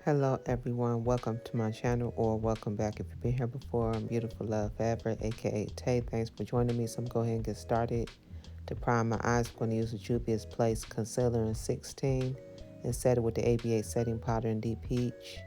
Hello everyone, welcome to my channel or welcome back if you've been here before. I'm Beautiful Love Forever, aka Tay. Thanks for joining me. So I'm going to go ahead and get started. To prime my eyes, I'm going to use the Juvia's Place Concealer in 16 and set it with the ABA Setting Powder in Deep Peach.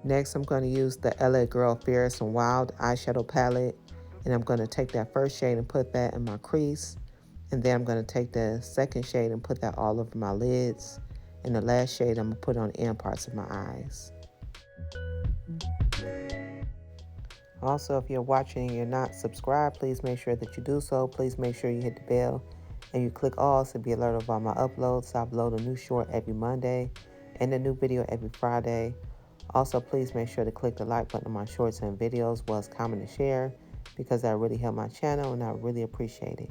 Next, I'm going to use the LA Girl Fierce and Wild eyeshadow palette. And I'm going to take that first shade and put that in my crease. And then I'm going to take the second shade and put that all over my lids. And the last shade I'm going to put on the end parts of my eyes. Also, if you're watching and you're not subscribed, please make sure that you do so. Please make sure you hit the bell and you click all to be alerted of all my uploads. I upload a new short every Monday and a new video every Friday. Also, please make sure to click the like button on my shorts and videos, as well as comment and share, because that really helps my channel and I really appreciate it.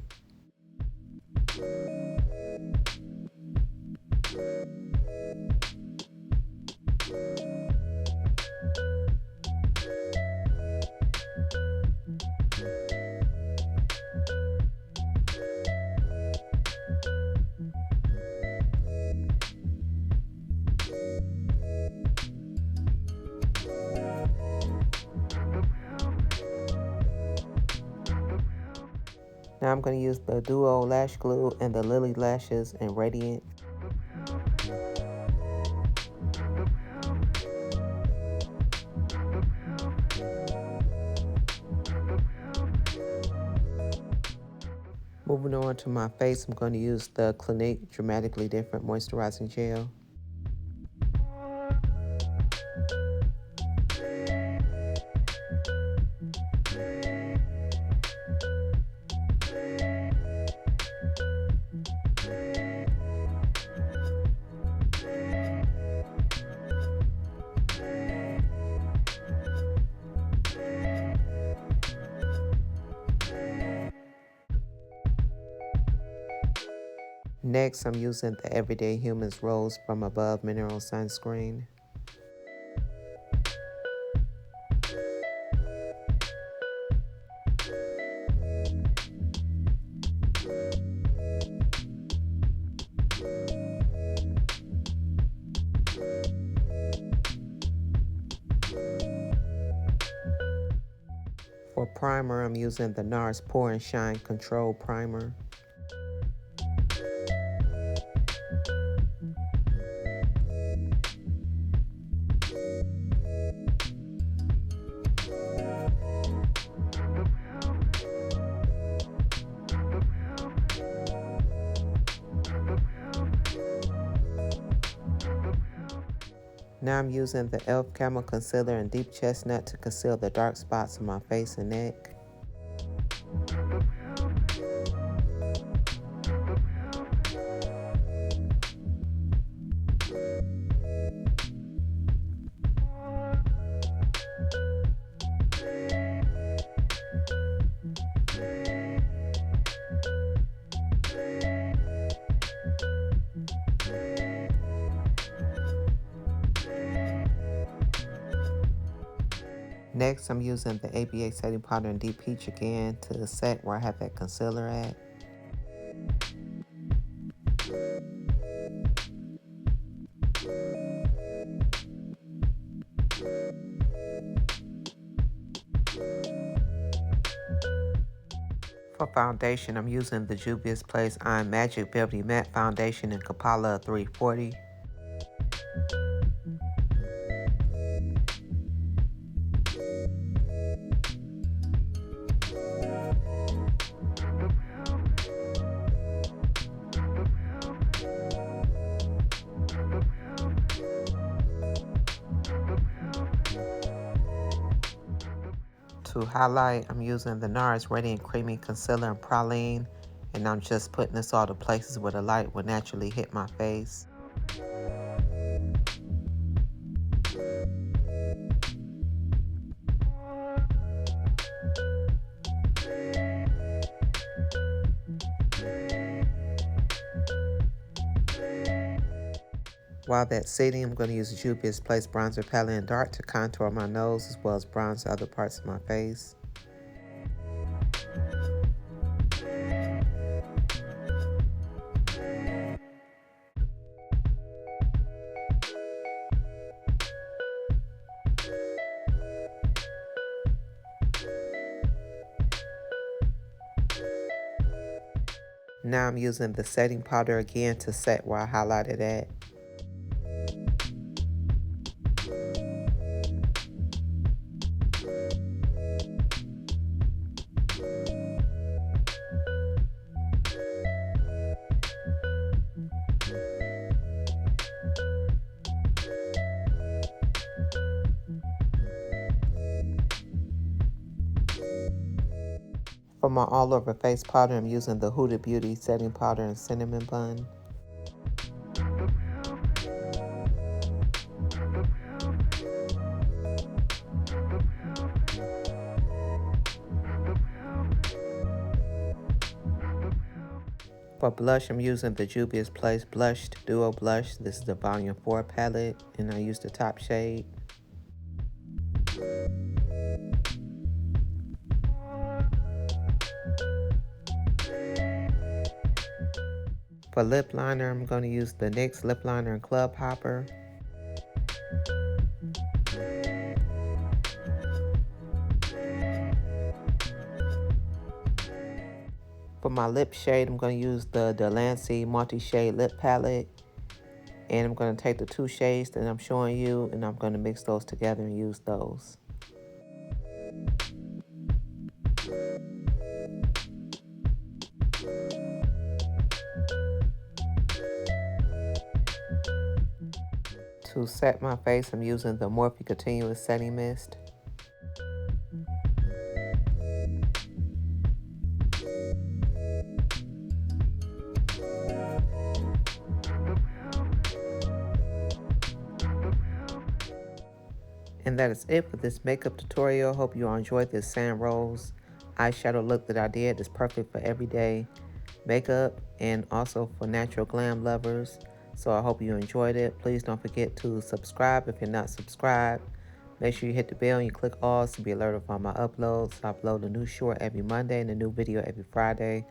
Now I'm going to use the Duo Lash Glue and the Lilly Lashes in Radiant. Moving on to my face, I'm going to use the Clinique Dramatically Different Moisturizing Gel. Next, I'm using the Everyday Humans Rose from Above Mineral Sunscreen. For primer, I'm using the NARS Pore and Shine Control Primer. Now I'm using the e.l.f. Camo Concealer in Deep Chestnut to conceal the dark spots on my face and neck. Next, I'm using the ABA Setting Powder in Deep Peach again to set where I have that concealer at. For foundation, I'm using the Juvia's Place Iron Magic Velvety Matte Foundation in Coloricon 340. To highlight, I'm using the NARS Radiant Creamy Concealer in Praline, and I'm just putting this all the places where the light will naturally hit my face. While that's sitting, I'm going to use Juvia's Place Bronzer Palette in Dark to contour my nose as well as bronze other parts of my face. Now I'm using the setting powder again to set where I highlighted at. For my all over face powder, I'm using the Huda Beauty setting powder in Cinnamon Bun. For blush, I'm using the Juvia's Place Blushed Duo Blush. This is the Volume 4 palette, and I use the top shade. For lip liner, I'm going to use the NYX lip liner in Club Hopper. For my lip shade, I'm going to use the Delancey Multi-Shade Lip Palette. And I'm going to take the two shades that I'm showing you, and I'm going to mix those together and use those. To set my face, I'm using the Morphe Continuous Setting Mist. And that is it for this makeup tutorial. Hope you all enjoyed this Sand Rose eyeshadow look that I did. It's perfect for everyday makeup and also for natural glam lovers. So I hope you enjoyed it. Please don't forget to subscribe if you're not subscribed. Make sure you hit the bell and you click all to be alerted of all my uploads. I upload a new short every Monday and a new video every Friday.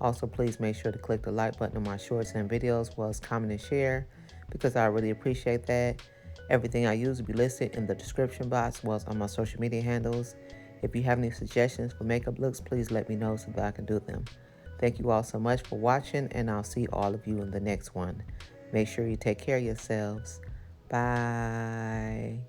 Also, please make sure to click the like button on my shorts and videos, as well as comment and share, because I really appreciate that. Everything I use will be listed in the description box, as well as on my social media handles. If you have any suggestions for makeup looks, please let me know so that I can do them. Thank you all so much for watching, and I'll see all of you in the next one. Make sure you take care of yourselves. Bye.